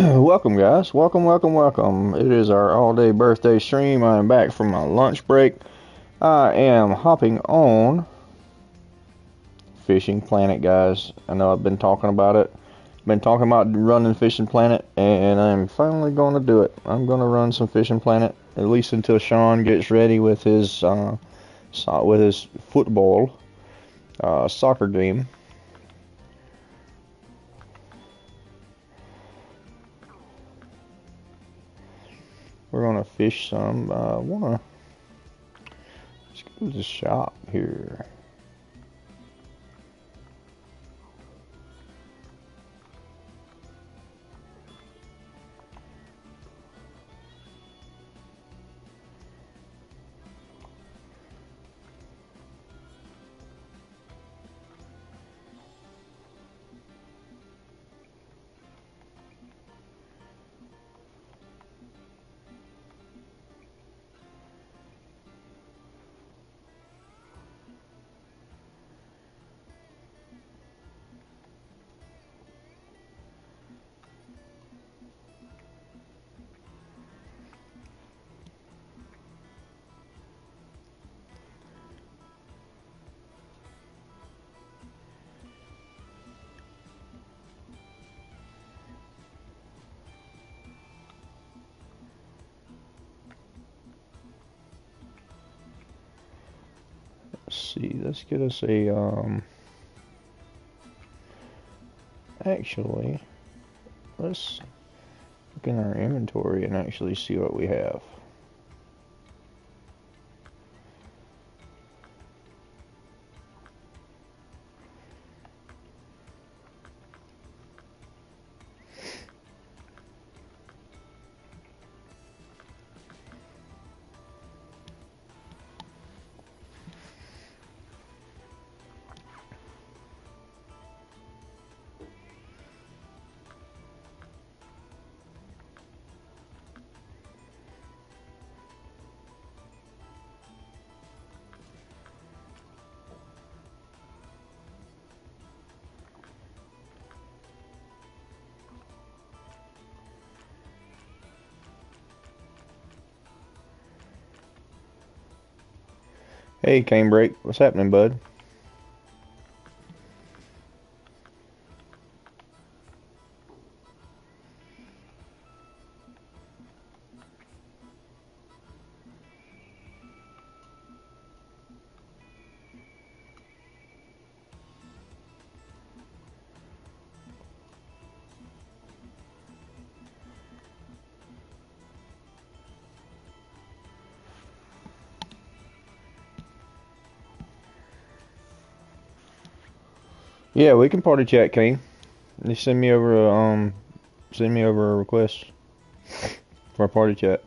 Welcome, guys. Welcome, welcome, welcome. It is our all-day birthday stream. I am back from my lunch break. I am hopping on Fishing Planet, guys. I know I've been talking about it. Been talking about running Fishing Planet, and I'm finally going to do it. I'm going to run some Fishing Planet, at least until Sean gets ready with his football soccer game. We're gonna fish some. Let's go to the shop here. Let's see. Let's get us a Actually, let's look in our inventory and actually see what we have. Hey, Canebrake, what's happening, bud? Yeah, we can party chat, Kane. Just send me over a request for a party chat.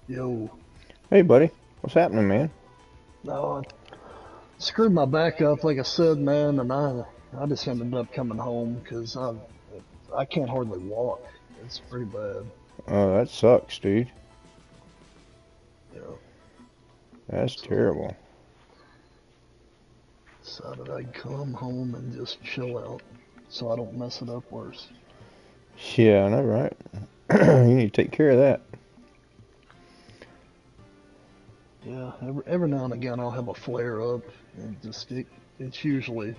Yo, Hey, buddy, what's happening, man? no, I screwed my back up, like I said, man, and I just ended up coming home because I can't hardly walk. It's pretty bad. Oh, that sucks, dude. Yeah, That's so terrible. decided I'd come home and just chill out so I don't mess it up worse. Yeah, I know, right? You need to take care of that. Yeah, every now and again I'll have a flare up, and it's usually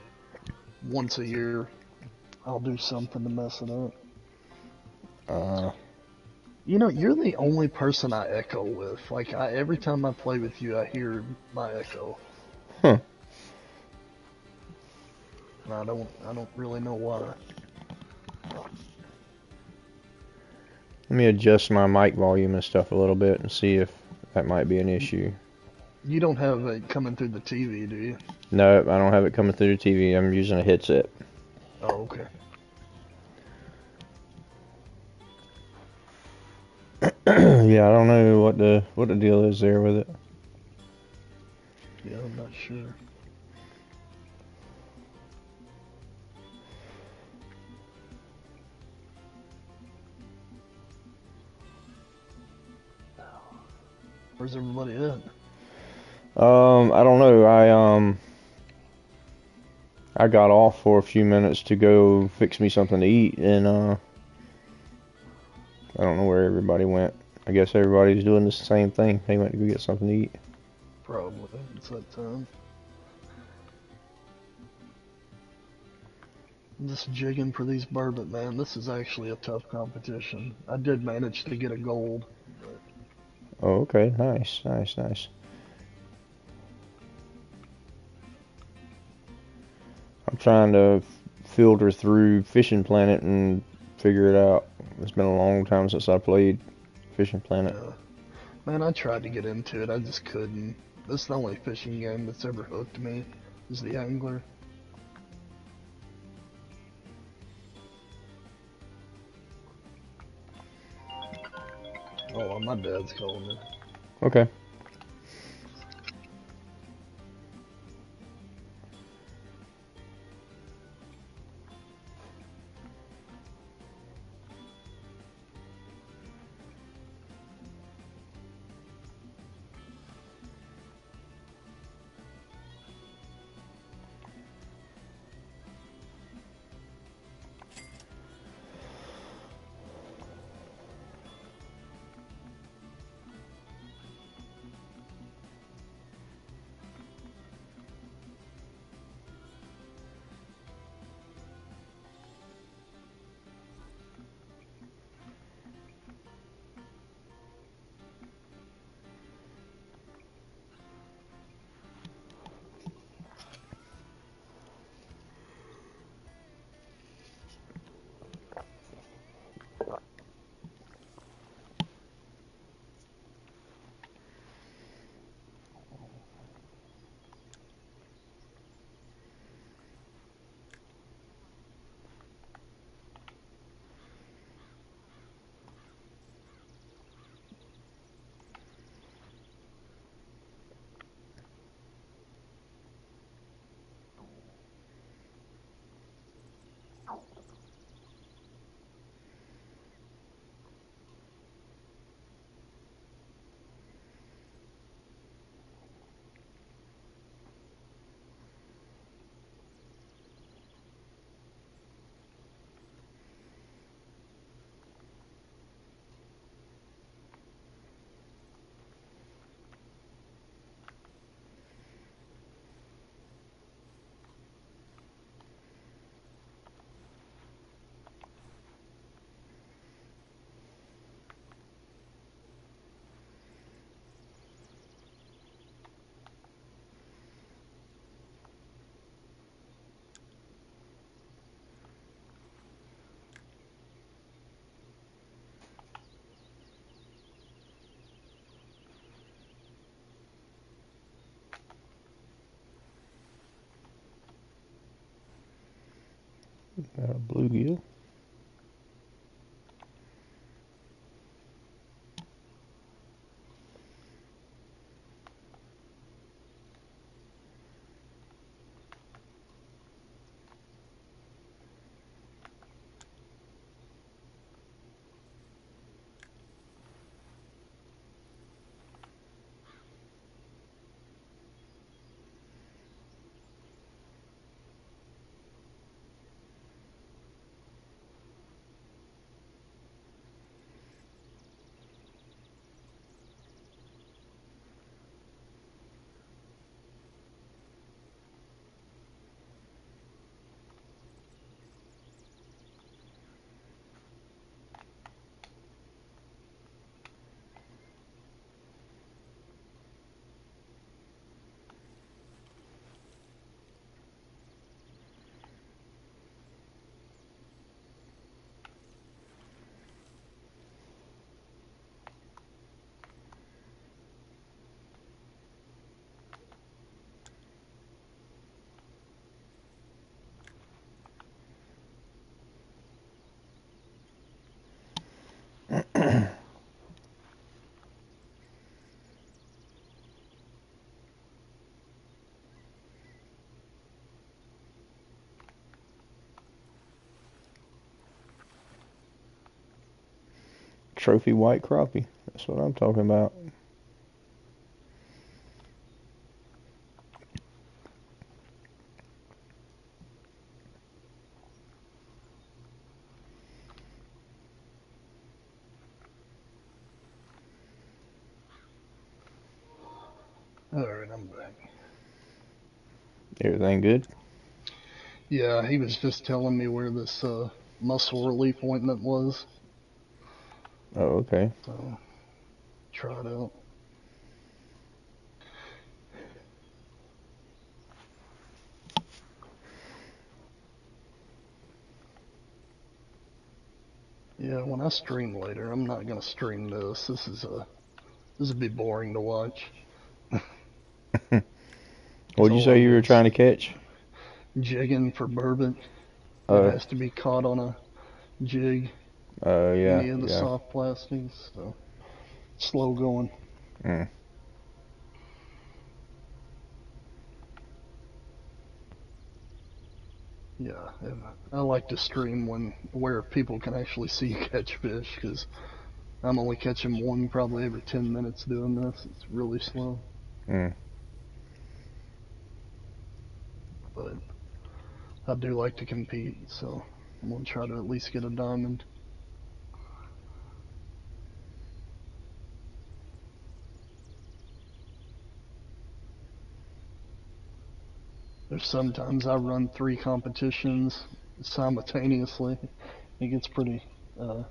once a year I'll do something to mess it up. Uh, You know, you're the only person I echo with. Like every time I play with you, I hear my echo. huh. And I don't really know why. Let me adjust my mic volume and stuff a little bit and see if that might be an issue. You don't have it coming through the TV, do you? No, I don't have it coming through the TV. I'm using a headset. Oh, okay. Yeah, I don't know what the deal is there with it. Yeah, I'm not sure. Where's everybody at? I don't know. I got off for a few minutes to go fix me something to eat, and I don't know where everybody went. I guess everybody's doing the same thing. They went to go get something to eat. Probably. It's that time. I'm just jigging for these bourbon, man. This is actually a tough competition. I did manage to get a gold, but Oh, okay. Nice, nice, nice. I'm trying to filter through Fishing Planet and figure it out. It's been a long time since I played Fishing Planet. man, I tried to get into it. I just couldn't. This is the only fishing game that's ever hooked me. Is the Angler. Oh, my dad's calling me. Okay. Got a bluegill. trophy white crappie. That's what I'm talking about. Alright, I'm back. Everything good? Yeah, he was just telling me where this muscle relief ointment was. Oh, okay. So, try it out. Yeah, when I stream later, I'm not gonna stream this. This would be boring to watch. It's What'd you all say I you do were is trying to catch? jigging for burbot. It Uh, has to be caught on a jig, yeah, any of the yeah. soft plastics. So slow going. Mm. Yeah, and I like to stream where people can actually see you catch fish because I'm only catching one probably every 10 minutes doing this. It's really slow, Mm. but I do like to compete, so I'm gonna try to at least get a diamond. There's sometimes I run 3 competitions simultaneously. It gets pretty uh,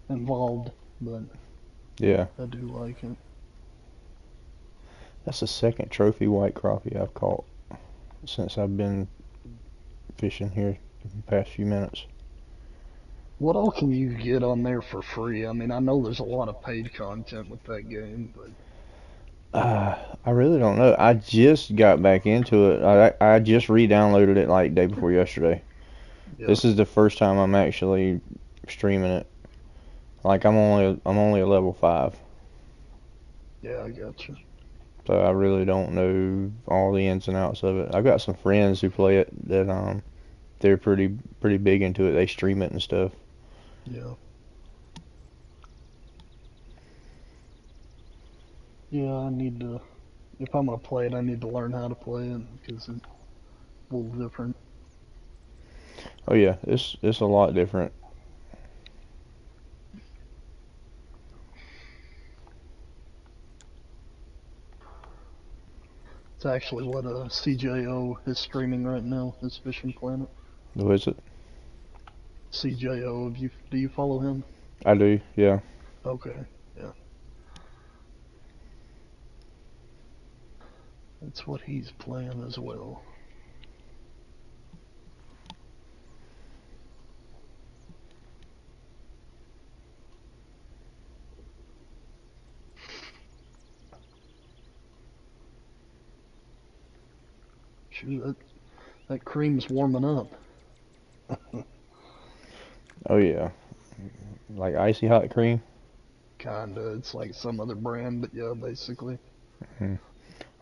involved, but Yeah. I do like it. That's the second trophy white crappie I've caught since I've been fishing here the past few minutes. What all can you get on there for free? I mean, I know there's a lot of paid content with that game, but I really don't know. I just got back into it. I just re-downloaded it like day before yesterday. yeah, This is the first time I'm actually streaming it. Like I'm only a level 5, yeah, I got you. so I really don't know all the ins and outs of it. I've got some friends who play it that they're pretty big into it. They stream it and stuff. Yeah, yeah. I need to. If I'm gonna play it, I need to learn how to play it because it's a little different. Oh yeah, it's a lot different. It's actually what CJO is streaming right now. Is Fishing Planet. What is it? CJO. Do you follow him? I do. Yeah. Okay, yeah. That's what he's playing as well. Shoot, that cream's warming up. Oh yeah. Like icy hot cream. Kinda. It's like some other brand, but yeah, basically. Hmm.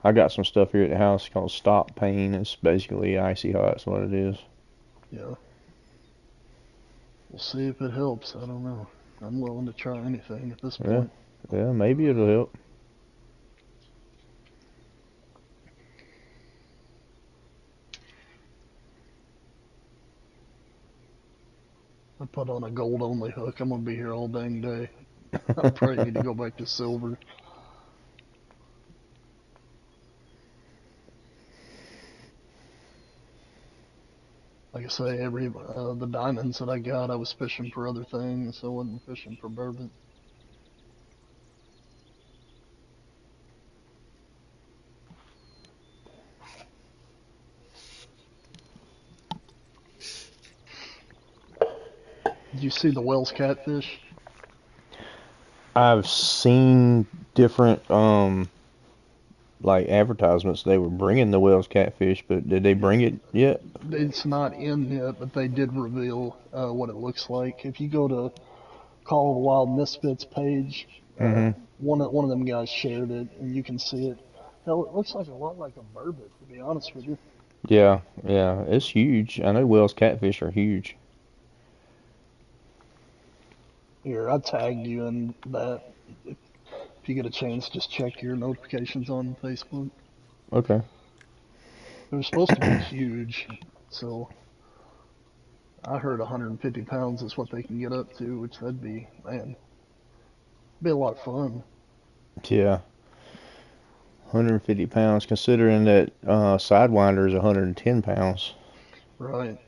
I got some stuff here at the house called Stop Pain. It's basically icy hot. That's what it is. Yeah. We'll see if it helps. I don't know. I'm willing to try anything at this Yeah. point. Yeah. Maybe it'll help. I put on a gold only hook. I'm gonna be here all dang day. I probably need to go back to silver. Like I say, every the diamonds that I got, I was fishing for other things. So I wasn't fishing for bourbon. Did you see the Wells catfish? I've seen different like advertisements. They were bringing the Wells catfish, but did they bring it yet? It's not in yet, but they did reveal what it looks like. If you go to Call of the Wild Misfits page, Mhm. one of them guys shared it, and you can see it. Hell, it looks like a lot like a burbot, to be honest with you. Yeah. Yeah. It's huge. I know Wells catfish are huge. Here, I tagged you in that. If you get a chance, just check your notifications on Facebook. Okay. They're supposed to be huge, so I heard 150 pounds is what they can get up to, which that'd be, man, be a lot of fun. Yeah. 150 pounds, considering that Sidewinder is 110 pounds. Right.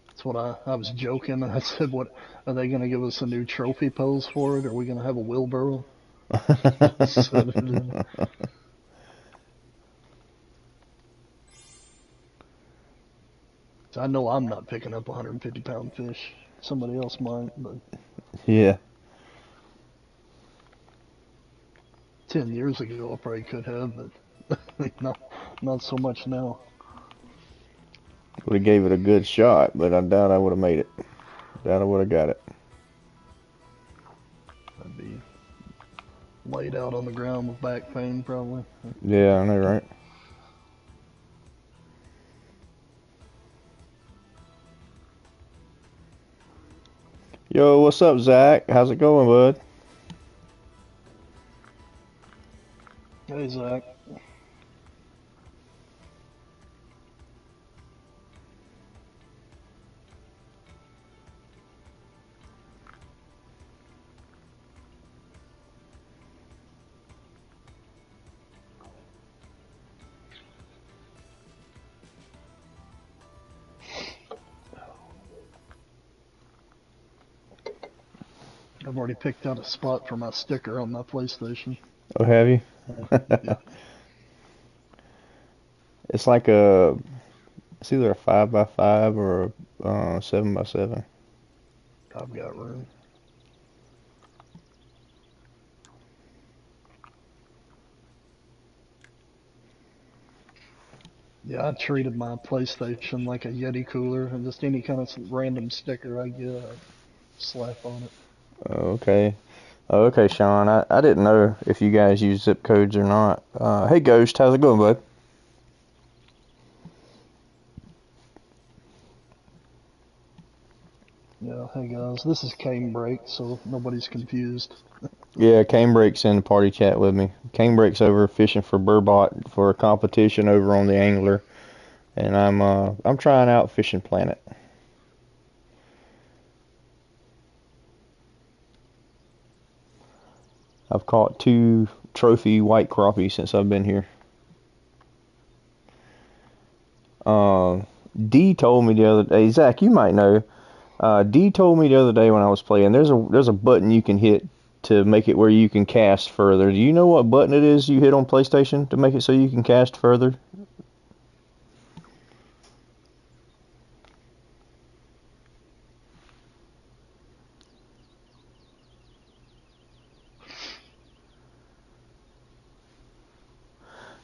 That's what I was joking. I said, "What are they going to give us a new trophy pose for it? Are we going to have a wheelbarrow?" Set it in. I know I'm not picking up a 150-pound fish. Somebody else might, but Yeah. 10 years ago I probably could have, but not so much now. Would have gave it a good shot, but I doubt I would have made it. Doubt I would have got it. I'd be laid out on the ground with back pain probably. Yeah, I know, right? Yo, what's up, Zach? How's it going, bud? Hey Zach. I've already picked out a spot for my sticker on my PlayStation. Oh, have you? Yeah, It's like a, it's either a 5x5 or a 7x7. I've got room. Yeah, I treated my PlayStation like a Yeti cooler, and just any kind of random sticker I get, I slap on it. Okay. Okay, Sean. I didn't know if you guys use zip codes or not. Hey, Ghost. How's it going, bud? Yeah, hey guys, this is Canebrake, so nobody's confused. Yeah, Canebreak's in the party chat with me. Canebreak's over fishing for burbot for a competition over on the Angler, and I'm trying out Fishing Planet. I've caught 2 trophy white crappie since I've been here. D told me the other day, Zach, you might know. D told me the other day when I was playing, there's a button you can hit to make it where you can cast further. Do you know what button it is you hit on PlayStation to make it so you can cast further?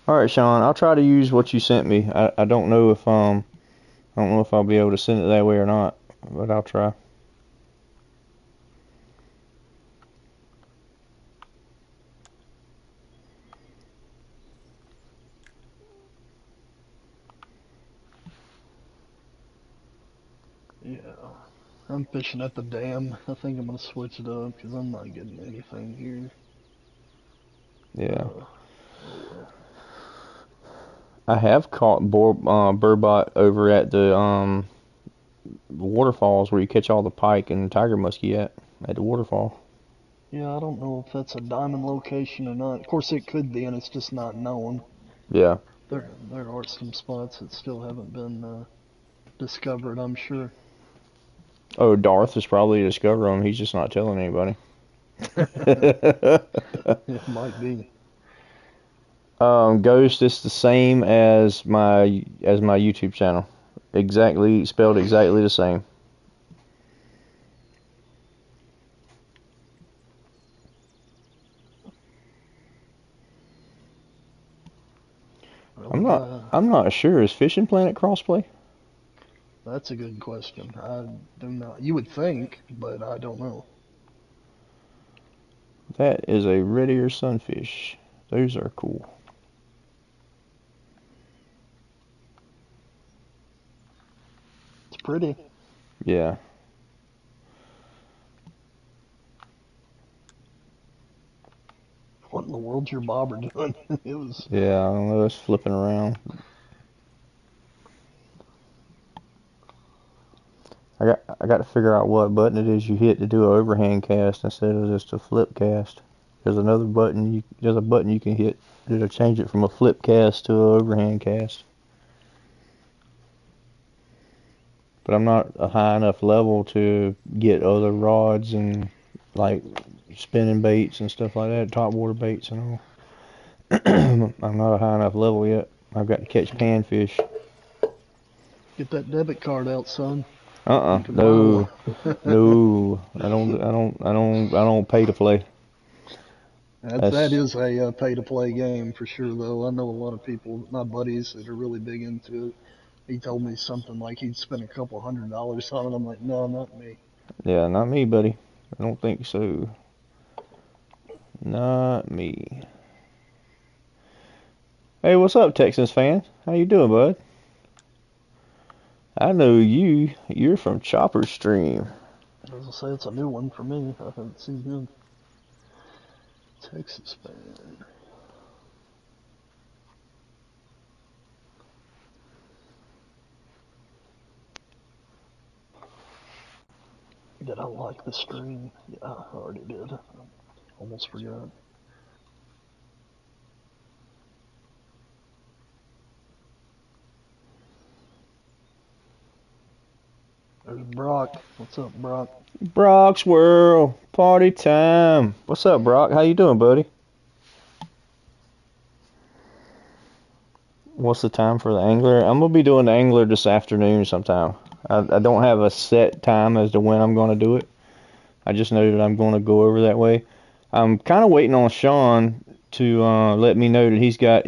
All right, Sean, I'll try to use what you sent me. I don't know if I don't know if I'll be able to send it that way or not, but I'll try. Yeah, I'm fishing at the dam. I think I'm gonna switch it up because I'm not getting anything here. Yeah. Oh well. I have caught burbot over at the waterfalls where you catch all the pike and tiger muskie at the waterfall. Yeah, I don't know if that's a diamond location or not. Of course, it could be, and it's just not known. Yeah. There are some spots that still haven't been discovered, I'm sure. Oh, Darth is probably discovering them. He's just not telling anybody. It might be. Ghost is the same as my YouTube channel. Exactly spelled exactly the same. Well, I'm not I'm not sure. Is Fishing Planet crossplay? that's a good question. I do not. You would think, but I don't know. That is a red ear sunfish. Those are cool. It's pretty. Yeah. in the world's your bobber doing? It was. Yeah, I don't know. It's flipping around. I got to figure out what button it is you hit to do an overhand cast instead of just a flip cast. There's a button you can hit to change it from a flip cast to an overhand cast. But I'm not a high enough level to get other rods and like spinning baits and stuff like that, top water baits and all. I'm not a high enough level yet. I've got to catch panfish. Get that debit card out, son. No, no. I don't pay to play. That is a pay to play game for sure, though. I know a lot of people, my buddies, that are really big into it. He told me something like he'd spent a couple $100s on it. I'm like, no, not me. Yeah, not me, buddy. I don't think so. Not me. Hey, what's up, Texans fan? How you doing, bud? I know you. You're from Chopper Stream. As I say, it's a new one for me. I haven't seen him. Texas fan. Did I like the stream? Yeah, I already did. I almost forgot. There's Brock. What's up, Brock? Brock's World. Party time. What's up, Brock? How you doing, buddy? What's the time for the angler? I'm going to be doing the angler this afternoon sometime. I don't have a set time as to when I'm going to do it. I just know that I'm going to go over that way. I'm kind of waiting on Sean to let me know that he's got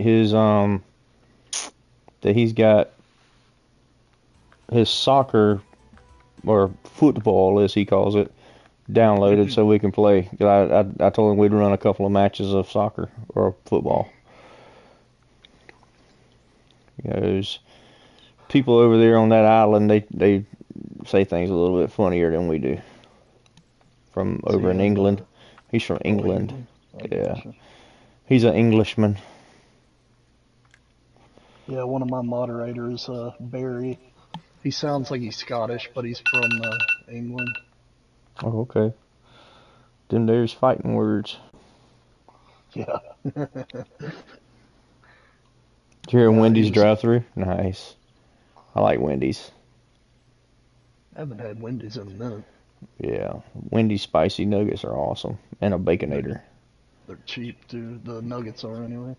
his soccer or football, as he calls it, downloaded so we can play. I told him we'd run a couple of matches of soccer or football. You know, there's people over there on that island. They say things a little bit funnier than we do. From over in England. He's from England. Yeah. He's an Englishman. Yeah, one of my moderators, Barry. He sounds like he's Scottish, but he's from England. Oh, okay. Them there's fighting words. Yeah. Did you hear Wendy's drive-through? Nice. I like Wendy's. I haven't had Wendy's in a minute. Yeah. Wendy's spicy nuggets are awesome. And a Baconator. They're cheap, too. The nuggets are, anyway.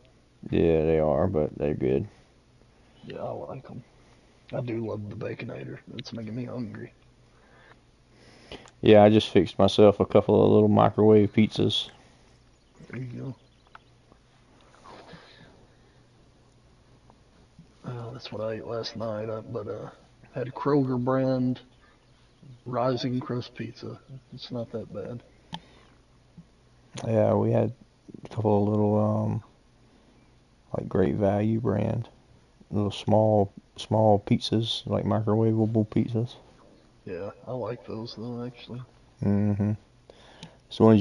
Yeah, they are, but they're good. Yeah, I like them. I do love the Baconator. It's making me hungry. Yeah, I just fixed myself a couple of little microwave pizzas. There you go. That's what I ate last night. But had a Kroger brand Rising Crust pizza. It's not that bad. Yeah, we had a couple of little like Great Value brand, little small pizzas, like microwavable pizzas. Yeah, I like those though, actually. Mhm. So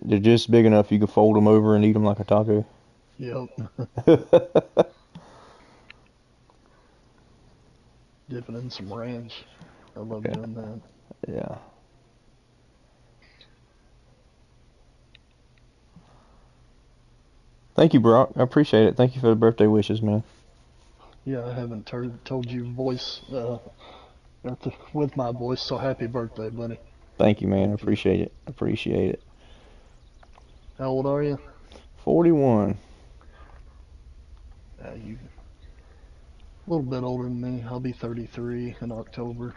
they're just big enough you can fold them over and eat them like a taco. Yep. Dipping in some ranch. I love doing that. Yeah. Thank you, Brock. I appreciate it. Thank you for the birthday wishes, man. Yeah, I haven't told you with my voice, so happy birthday, buddy. Thank you, man. I appreciate it. Appreciate it. How old are you? 41. You a little bit older than me. I'll be 33 in October.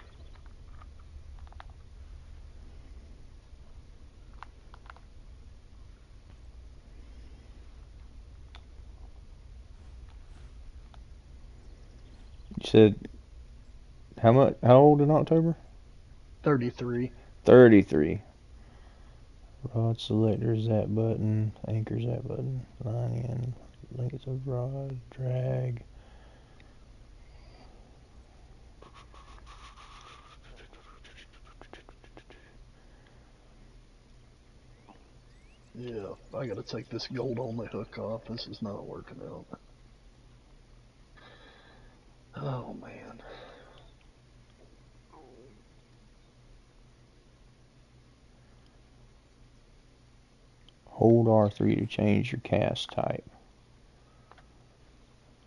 You said how old in October? 33. 33. Rod selectors that button, anchors that button, line in, length of rod, drag. Yeah, I gotta take this gold only hook off. This is not working out. Oh man. Hold R3 to change your cast type.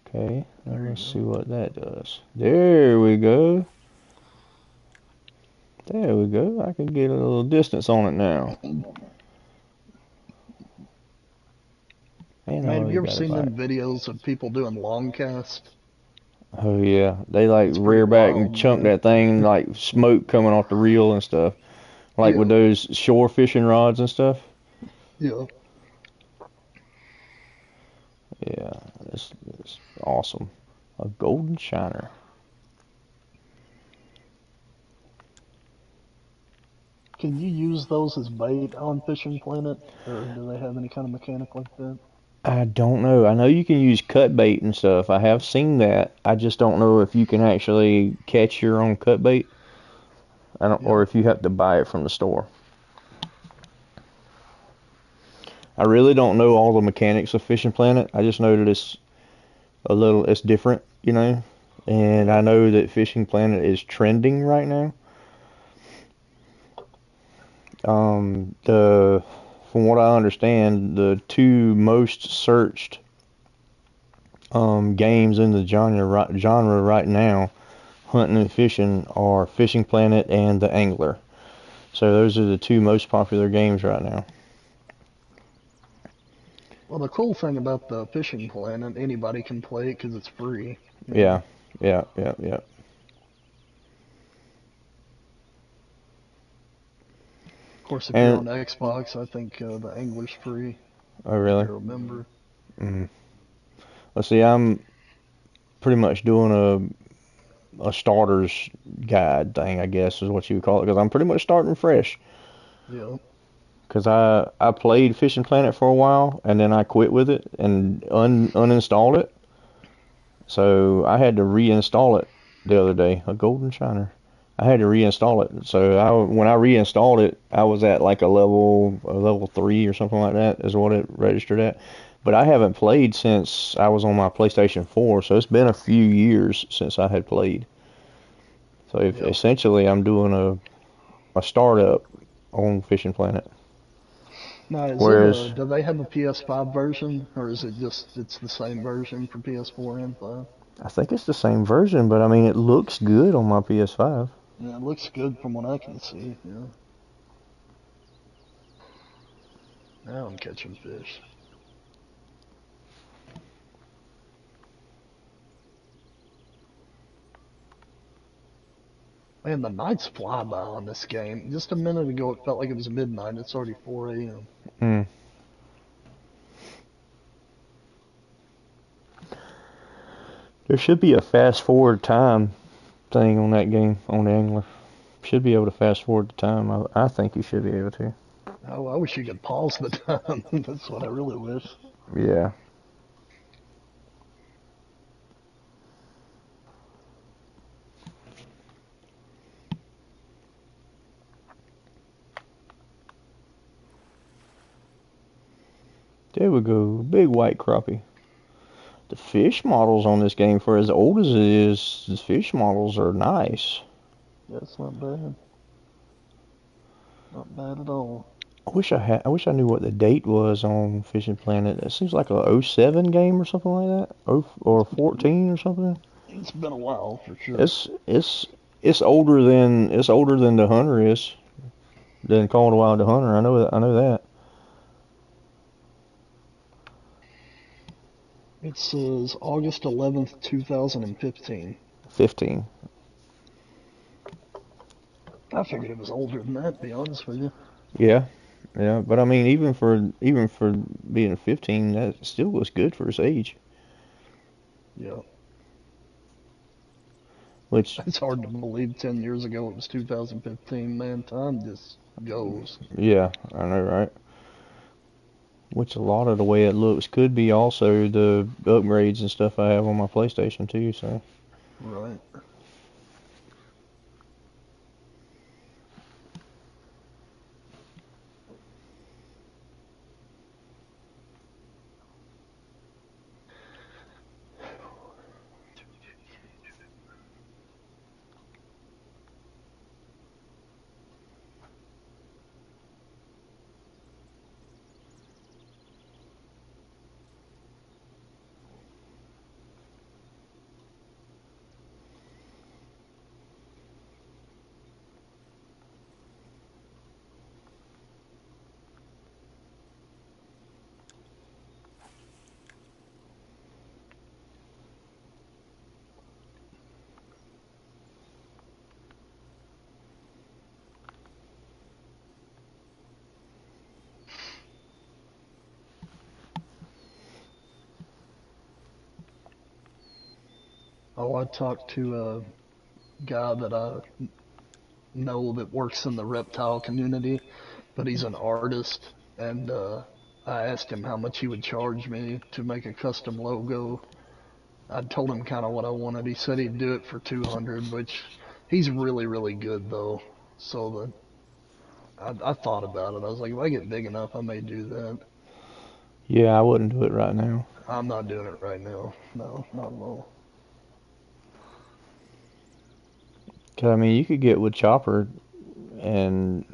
Okay, now let's see what that does. There we go. There we go. I can get a little distance on it now. Man, have you ever seen them videos of people doing long cast? Oh yeah, they like It's pretty rear back and wild, chunk man. that thing like smoke coming off the reel and stuff. Like with Yeah, those shore fishing rods and stuff. yeah. Yeah, it's awesome. A golden shiner. Can you use those as bait on Fishing Planet, or do they have any kind of mechanic like that? I don't know. I know you can use cut bait and stuff. I have seen that. I just don't know if you can actually catch your own cut bait. I don't, Yeah. or if you have to buy it from the store. I really don't know all the mechanics of Fishing Planet. I just know that it's different, you know. And Yeah. I know that Fishing Planet is trending right now. The From what I understand, the two most searched games in the genre right now, hunting and fishing, are Fishing Planet and The Angler. So those are the two most popular games right now. Well, the cool thing about the Fishing Planet, anybody can play it because it's free. You Yeah, know. yeah, yeah, yeah. Of course, if you're And on Xbox, I think the Angler's free oh if really? you're a member. Mm. Let's see. I'm pretty much doing a starter's guide thing, I guess is what you would call it, because I'm pretty much starting fresh. Yeah. Because I played Fishing Planet for a while and then I quit with it and uninstalled it. So I had to reinstall it the other day. A golden shiner. I had to reinstall it. So when I reinstalled it, I was at like a level 3 or something like that is what it registered at. But I haven't played since I was on my PlayStation 4, so it's been a few years since I had played. So Yeah. essentially, I'm doing a startup on Fishing Planet. Now, is it Whereas do they have a PS5 version, or is it just it's the same version for PS4 and 5? I think it's the same version, but I mean, it looks good on my PS5. Yeah, it looks good from what I can see. Yeah. Now I'm catching fish. Man, the nights fly by on this game. Just a minute ago, it felt like it was midnight. It's already 4 a.m. Mm. There should be a fast forward time thing on that game on the Angler. Should be able to fast forward the time. I think you should be able to. Oh, I wish you could pause the time. That's what I really wish. Yeah. There we go. Big white crappie. The fish models on this game, for as old as it is, the fish models are nice. That's not bad. Not bad at all. I wish I knew what the date was on Fishing Planet. It seems like a '07 game or something like that. Or 14 or something. It's been a while for sure. It's older than the Hunter is. Than Call of the Wild the Hunter. I know that. It says August 11th, 2015. 15. I figured it was older than that, to be honest with you. Yeah. Yeah, but I mean even for being 15, that still was good for his age. Yeah. Which It's hard to believe 10 years ago it was 2015. Man, time just goes. yeah, I know, right? Which a lot of the way it looks could be also the upgrades and stuff I have on my PlayStation too, so Right. Oh, I talked to a guy that I know that works in the reptile community, but he's an artist, and I asked him how much he would charge me to make a custom logo. I told him kind of what I wanted. He said he'd do it for 200, which he's really, really good though. So I thought about it. I was like, if I get big enough, I may do that. Yeah, I wouldn't do it right now. I'm not doing it right now. No, not at all. 'Cause I mean, you could get with Chopper, and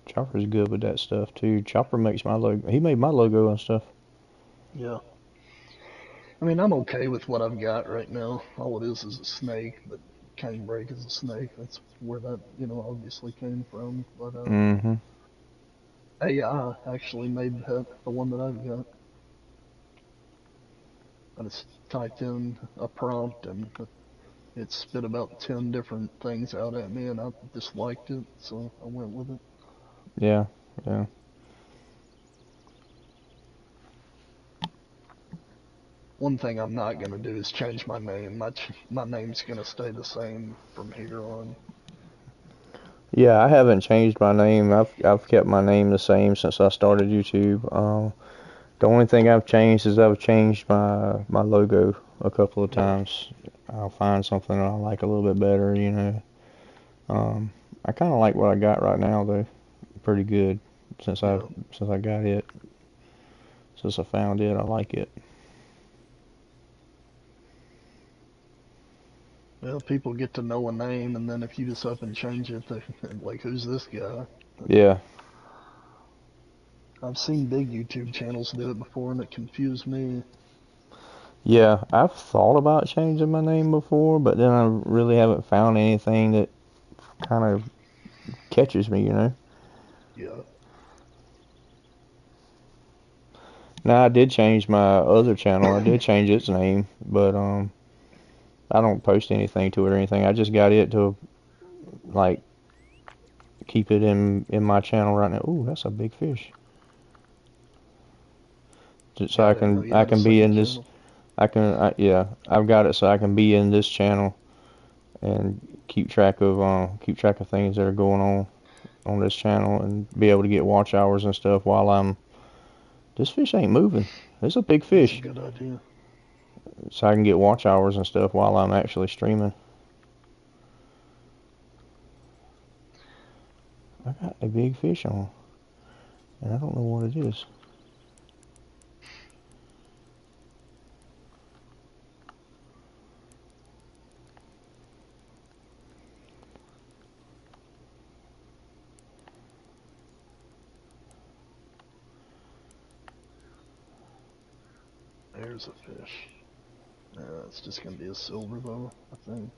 Chopper's good with that stuff too. Chopper makes my logo. He made my logo and stuff. Yeah. I mean, I'm okay with what I've got right now. All it is a snake, but Canebrake is a snake. That's where that, obviously came from. But Mm-hmm. AI actually made that, the one that I've got. I just typed in a prompt and it spit about 10 different things out at me, and I just liked it, so I went with it. Yeah, yeah. One thing I'm not going to do is change my name. My name's going to stay the same from here on. Yeah, I haven't changed my name. I've kept my name the same since I started YouTube. The only thing I've changed is I've changed my logo a couple of Yeah. times. I'll find something I like a little bit better, you know. I kind of like what I got right now though. Pretty good since I Yeah. since I got it. Since I found it, I like it. Well, people get to know a name, and then if you just up and change it, they like, who's this guy? Yeah, I've seen big YouTube channels do it before, and it confused me. yeah. I've thought about changing my name before, but then I really haven't found anything that kind of catches me, you know. Yeah. Now I did change my other channel. I did change its name, but I don't post anything to it or anything. I just got it to like keep it in my channel right now. Ooh, that's a big fish. Just so Yeah, I I didn't know can you I had a can be second in this. channel. Yeah, I've got it so I can be in this channel and keep track of things that are going on this channel and be able to get watch hours and stuff while I'm. This fish ain't moving. It's a big That's a fish, good idea. so I can get watch hours and stuff while I'm actually streaming. I got a big fish on, and I don't know what it is. There's a fish. Yeah, it's just gonna be a silver though, I think.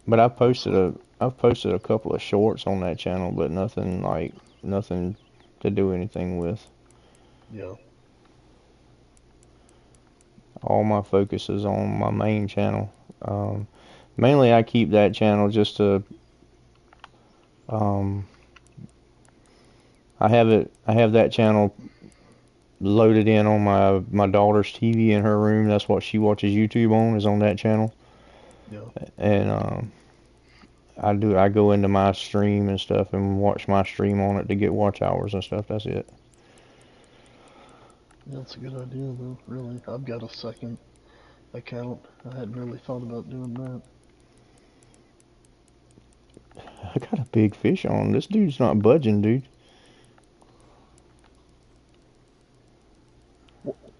But I've posted a couple of shorts on that channel, but nothing to do anything with. Yeah. All my focus is on my main channel. Um, Mainly, I keep that channel just to um, I have that channel loaded in on my daughter's TV in her room. That's what she watches YouTube on, is on that channel. Yeah. And I go into my stream and stuff and watch my stream on it to get watch hours and stuff. That's it. Yeah, that's a good idea though, really. I've got a second account. I hadn't really thought about doing that. I got a big fish on. This dude's not budging, dude.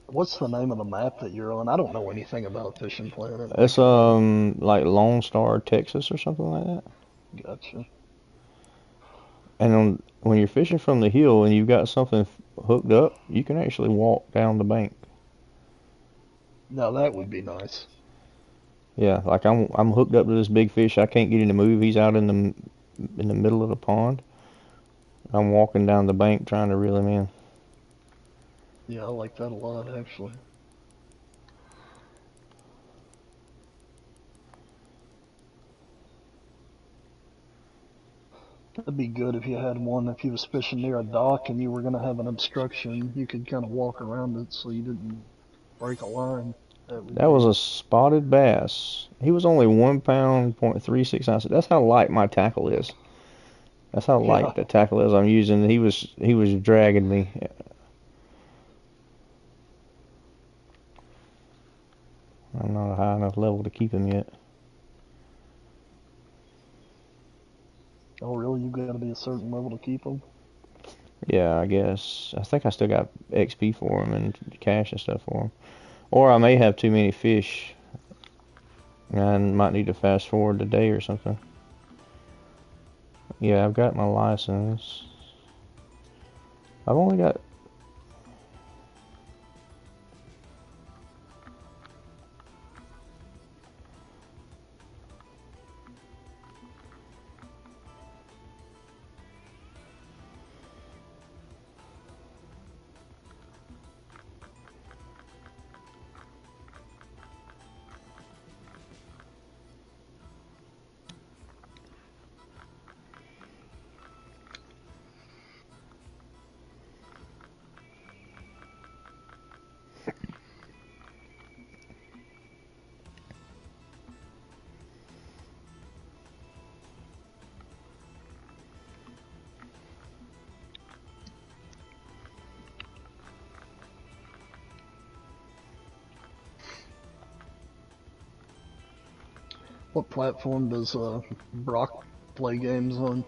What's the name of the map that you're on? I don't know anything about Fishing Planet. It's Like, like Lone Star, Texas or something like that. gotcha. And when you're fishing from the hill and you've got something hooked up, you can actually walk down the bank. Now that would be nice. Yeah, like I'm hooked up to this big fish. I can't get him to move. He's out in the middle of the pond. I'm walking down the bank trying to reel him in. Yeah, I like that a lot, actually. That'd be good if you had one. If you was fishing near a dock and you were gonna have an obstruction, you could kind of walk around it so you didn't break a line. That would That was be. a spotted bass. He was only 1 pound, 0.36 ounces. That's how light my tackle is. That's how Yeah. light the tackle is I'm using. He was dragging me. I'm not a high enough level to keep him yet. Oh, really? You got to be a certain level to keep them? Yeah, I guess. I think I still got XP for him and cash and stuff for him. Or I may have too many fish and might need to fast forward the day or something. Yeah, I've got my license. I've only got. What platform does Brock play games on?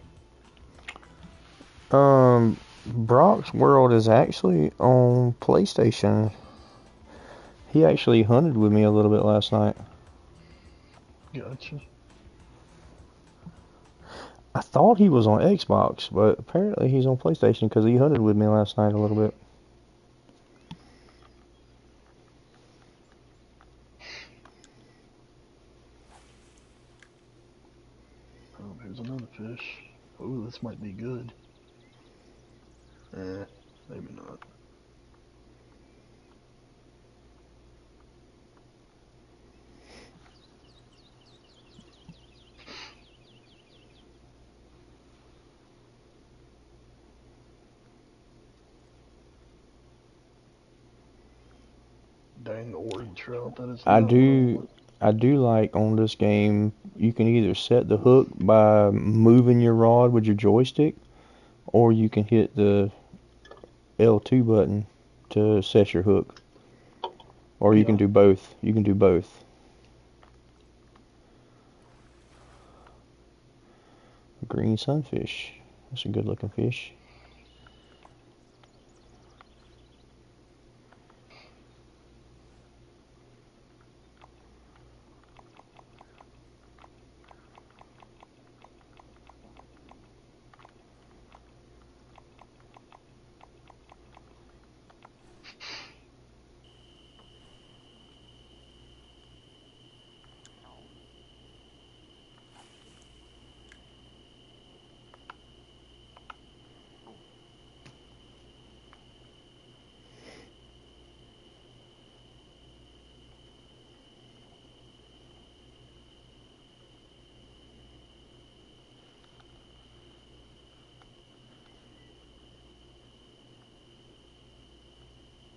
Brock's World is actually on PlayStation. He actually hunted with me a little bit last night. Gotcha. I thought he was on Xbox, but apparently he's on PlayStation because he hunted with me last night a little bit. Oh, here's another fish. Oh, this might be good. Maybe not. Dang, orange trout. That is I not what I do want. I do like on this game you can either set the hook by moving your rod with your joystick or you can hit the L2 button to set your hook. Or you can Yeah. do both. You can do both. Green sunfish. That's a good looking fish.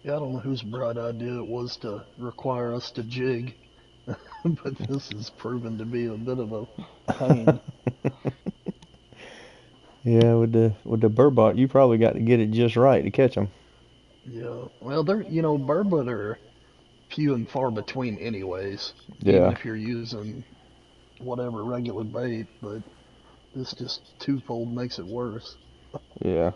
Yeah, I don't know whose bright idea it was to require us to jig, but this has proven to be a bit of a pain. Yeah, with the burbot, you probably got to get it just right to catch them. Yeah. Well, burbot are few and far between anyways, even Yeah, if you're using whatever regular bait, but this just twofold makes it worse. yeah.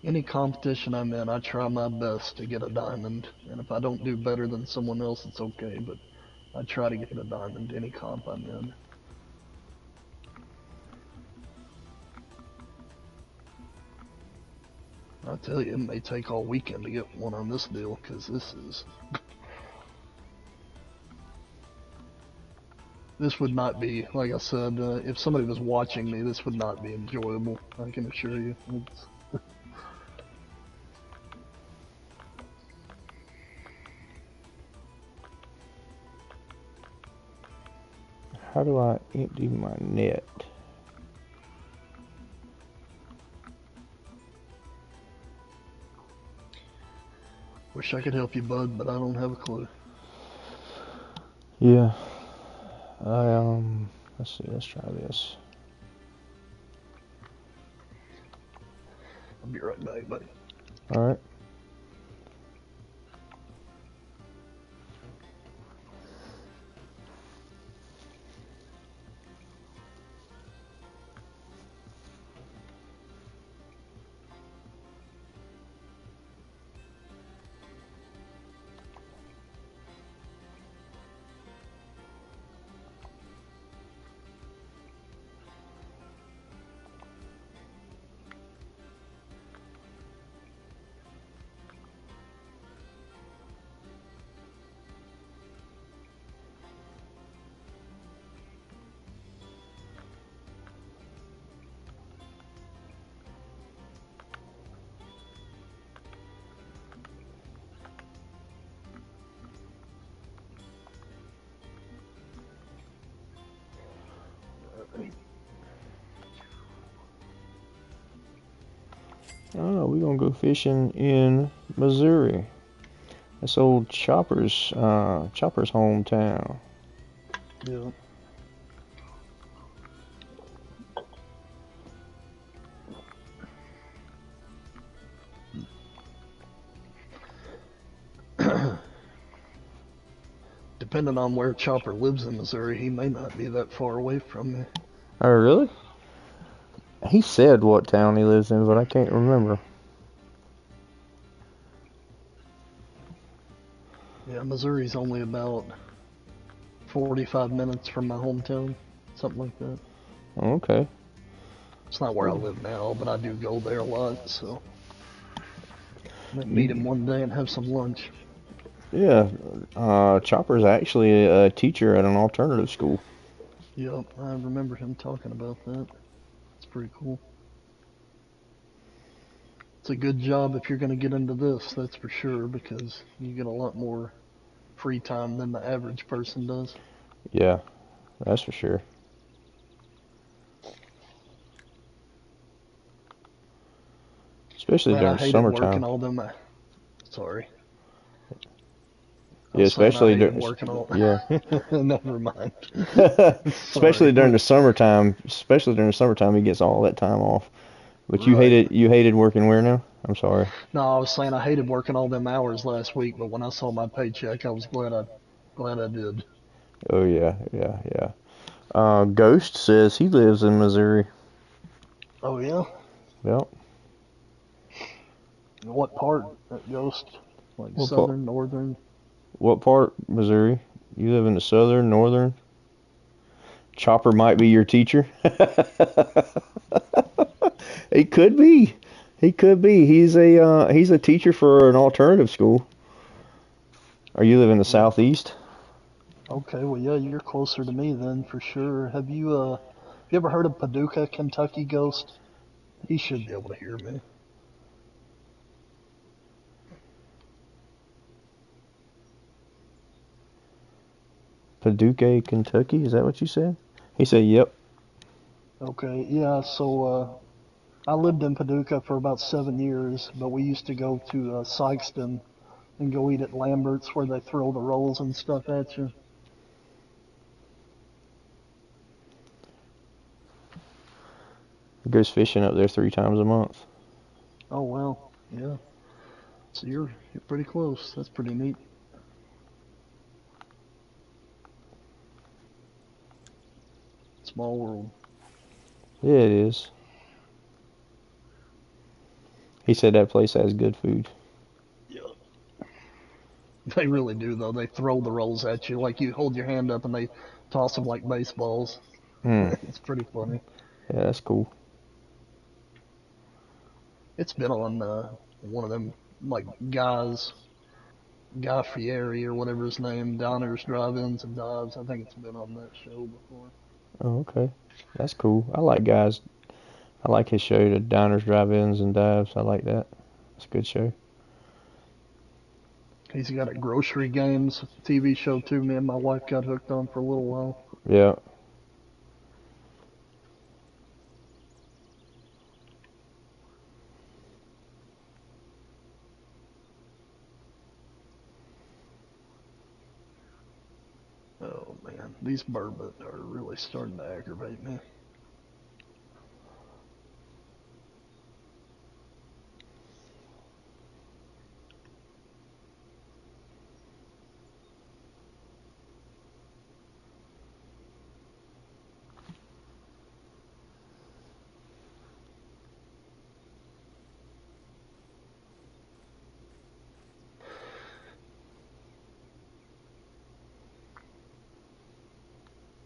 Any competition I'm in, I try my best to get a diamond, and if I don't do better than someone else, it's okay, but I try to get a diamond any comp I'm in. I tell you, it may take all weekend to get one on this deal, because this would not be, like I said, if somebody was watching me, this would not be enjoyable, I can assure you. How do I empty my net? Wish I could help you, bud, but I don't have a clue. Yeah. Let's see. Let's try this. I'll be right back, buddy. All right. Oh, we're gonna go fishing in Missouri. That's old Chopper's hometown. Yeah. Depending on where Chopper lives in Missouri, he may not be that far away from me. Oh, really? He said what town he lives in, but I can't remember. Yeah, Missouri's only about 45 minutes from my hometown, something like that. Okay. It's not where I live now, but I do go there a lot, so I might meet him one day and have some lunch. Yeah. Chopper's actually a teacher at an alternative school. Yep, I remember him talking about that. It's pretty cool. It's a good job if you're going to get into this, that's for sure, because you get a lot more free time than the average person does. Yeah, that's for sure. Especially Man, during I hated summertime. working all them. Sorry. Yeah, especially during working all. yeah. Never mind. Especially during the summertime. Especially during the summertime, he gets all that time off. But Right. you hated working where now? I'm sorry. No, I was saying I hated working all them hours last week, but when I saw my paycheck, I was glad I did. Oh yeah, yeah, yeah. Ghost says he lives in Missouri. Oh yeah. Yep. What part? That Ghost? Like What part? southern, northern? What part, Missouri? You live in the southern, northern? Chopper might be your teacher. He could be. He could be. He's a teacher for an alternative school. Or you live in the southeast? Okay, well yeah, you're closer to me then for sure. Have you ever heard of Paducah, Kentucky Ghost? He should be able to hear me. Paducah, Kentucky? Is that what you said? He said, "Yep." Okay, yeah, so I lived in Paducah for about 7 years, but we used to go to Sykeston and go eat at Lambert's where they throw the rolls and stuff at you. He goes fishing up there 3 times a month. Oh well, yeah. So you're pretty close. That's pretty neat. Small world. Yeah, it is. He said that place has good food. Yeah. They really do though. They throw the rolls at you like you hold your hand up and they toss them like baseballs. Hmm. It's pretty funny. Yeah, that's cool. It's been on one of them like Guy Fieri or whatever his name, Diners, Drive-Ins, and Dives. I think it's been on that show before. Oh, okay. That's cool. I like guys. I like his show, the Diners, Drive-Ins, and Dives. I like that. It's a good show. He's got a Grocery Games TV show too. Me and my wife got hooked on for a little while. Yeah. these burbot are really starting to aggravate me.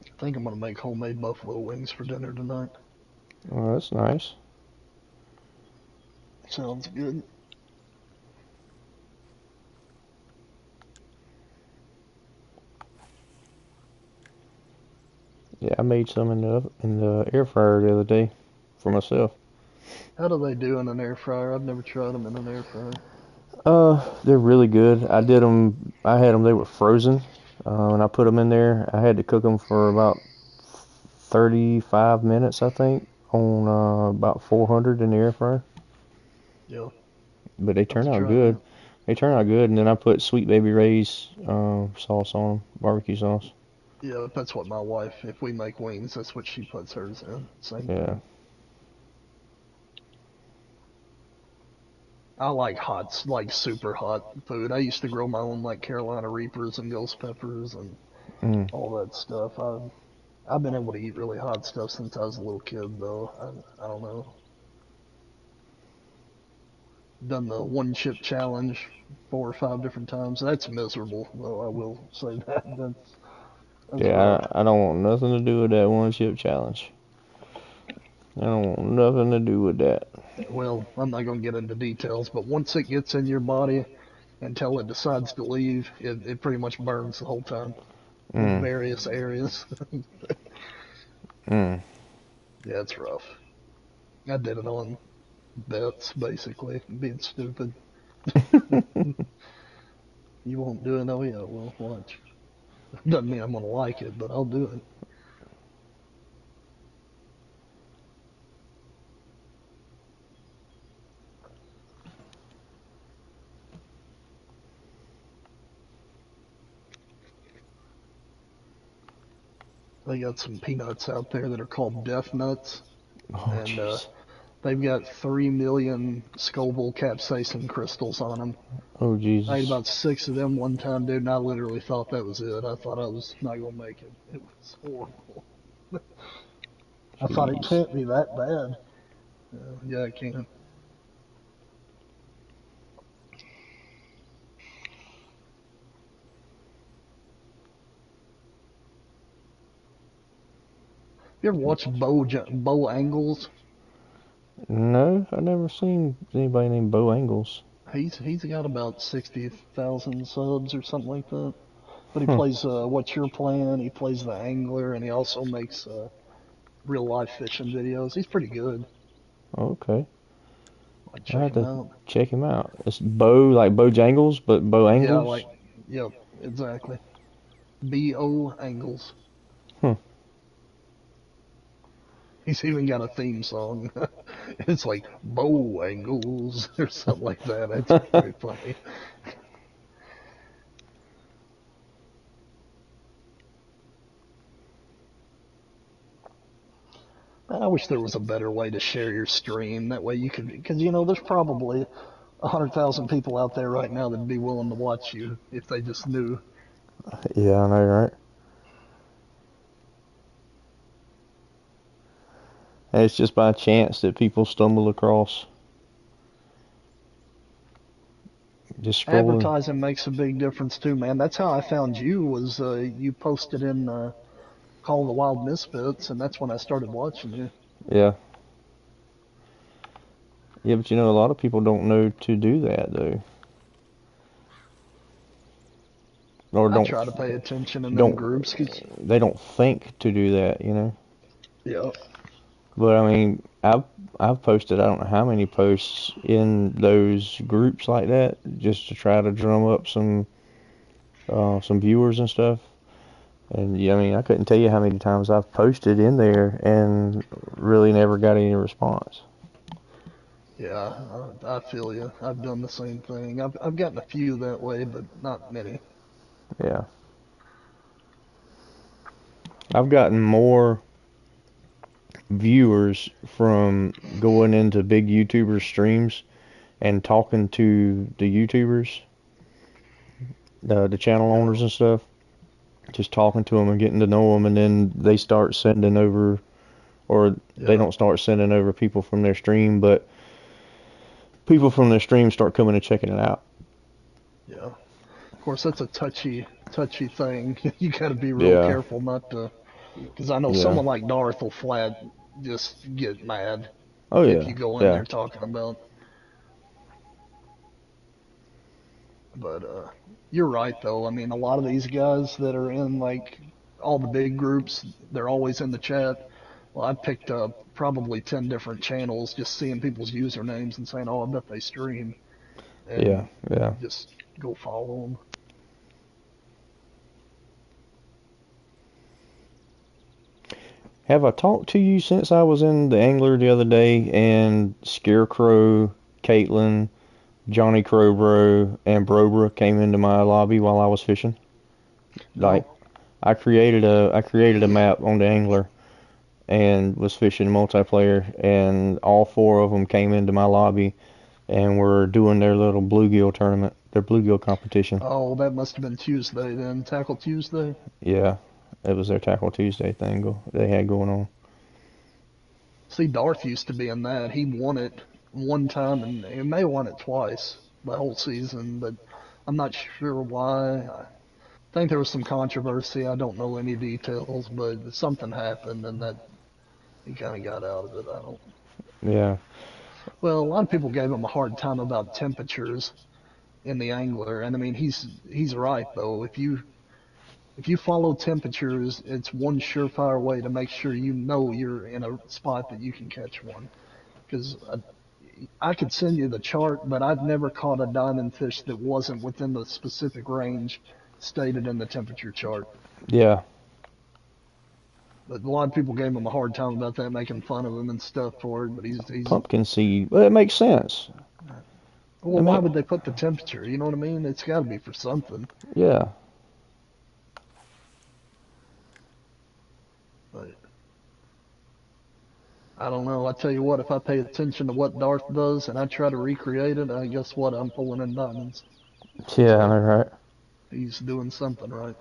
I think I'm gonna make homemade buffalo wings for dinner tonight. Oh, that's nice. Sounds good. Yeah, I made some in the air fryer the other day for myself. How do they do in an air fryer? I've never tried them in an air fryer. They're really good. I did them. I had them. They were frozen, and I put them in there. I had to cook them for about 35 minutes, I think, on about 400 in the air fryer. Yeah, But they have turn to out try good. that. They turn out good, and then I put Sweet Baby Ray's sauce on them, barbecue sauce. Yeah, that's what my wife, if we make wings, that's what she puts hers in. Same Yeah. thing. I like hot, like super hot food. I used to grow my own like Carolina Reapers and ghost peppers and Mm. all that stuff. I've been able to eat really hot stuff since I was a little kid, though. I don't know. Done the one chip challenge 4 or 5 different times. That's miserable, though. I will say that. That's rough. Yeah, I don't want nothing to do with that one chip challenge. I don't want nothing to do with that. Well, I'm not gonna get into details, but once it gets in your body until it decides to leave, it pretty much burns the whole time in Mm. various areas. Mm. Yeah, it's rough. I did it on bets, basically, being stupid. You won't do it? Oh yeah, well, watch. Doesn't mean I'm gonna like it, but I'll do it. They got some peanuts out there that are called Death Nuts, Oh, and jeez. they've got 3 million Scoville capsaicin crystals on them. Oh, I ate Jesus. about 6 of them one time, dude, and I literally thought that was it. I thought I was not gonna make it. It was horrible. I thought it Jeez. can't be that bad. Yeah, it can. You ever watch Bo Angles? No, I've never seen anybody named Bo Angles. He's got about 60,000 subs or something like that. But he Huh. plays What's Your Plan? He plays the angler, and he also makes real life fishing videos. He's pretty good. Okay. I'd I check have him to out. check him out. It's Bo, like Bojangles, but Bo Yeah, Angles? like, yep, exactly. B.O. Angles. Huh. He's even got a theme song. It's like Bo Angles or something like that. It's very funny. I wish there was a better way to share your stream. That way you could, because there's probably 100,000 people out there right now that'd be willing to watch you if they just knew. Yeah, I know, right? And it's just by chance that people stumble across just scrolling. Advertising makes a big difference too, man. That's how I found you. Was you posted in Call of the Wild Misfits, and that's when I started watching you. Yeah. Yeah, but a lot of people don't know to do that, though. Or I don't, try to pay attention in them don't, groups, 'cause they don't think to do that. yeah, But I mean, I've posted I don't know how many posts in those groups like that just to try to drum up some viewers and stuff. And yeah, I mean, I couldn't tell you how many times I've posted in there and really never got any response. yeah, I feel you. I've done the same thing. I've gotten a few that way, but not many. Yeah. I've gotten more viewers from going into big YouTuber streams and talking to the YouTubers, the channel Yeah, owners and stuff. Just talking to them and getting to know them, and then they start sending over, or they yeah, don't start sending over people from their stream, but people from their stream start coming and checking it out. yeah. Of course, that's a touchy thing. You got to be real Yeah, careful not to, because I know yeah. someone like Darth will flat just get mad Oh if yeah, you go in yeah. there talking about. But you're right though. I mean, a lot of these guys that are in like all the big groups, they're always in the chat. Well, I picked up probably 10 different channels just seeing people's usernames and saying, "Oh, I bet they stream," Yeah, and yeah. just go follow them. Have I talked to you since I was in the angler the other day and Scarecrow, Caitlin, Johnny Crowbro, and Brobra came into my lobby while I was fishing? Like No, I created a map on the angler and was fishing multiplayer, and all four of them came into my lobby and were doing their little bluegill tournament, their bluegill competition. oh, that must have been Tuesday then, Tackle Tuesday. Yeah, it was their Tackle Tuesday thing they had going on. See, Darth used to be in that. He won it one time, and he may have won it twice the whole season, but I'm not sure why. I think there was some controversy. I don't know any details, but something happened, and that he kind of got out of it. I don't. Yeah, Well, a lot of people gave him a hard time about temperatures in the angler, and I mean he's right though. If you follow temperatures, it's one surefire way to make sure you know you're in a spot that you can catch one. Because I could send you the chart, but I've never caught a diamond fish that wasn't within the specific range stated in the temperature chart. yeah. But a lot of people gave him a hard time about that, making fun of him and stuff for it. But he's Pumpkin seed. Well, it makes sense. well, It why make, would they put the temperature? You know what I mean? It's got to be for something. yeah. But I don't know. I tell you what, if I pay attention to what Darth does and I try to recreate it, I guess what? I'm pulling in diamonds. Yeah, I So know, right? he's doing something right.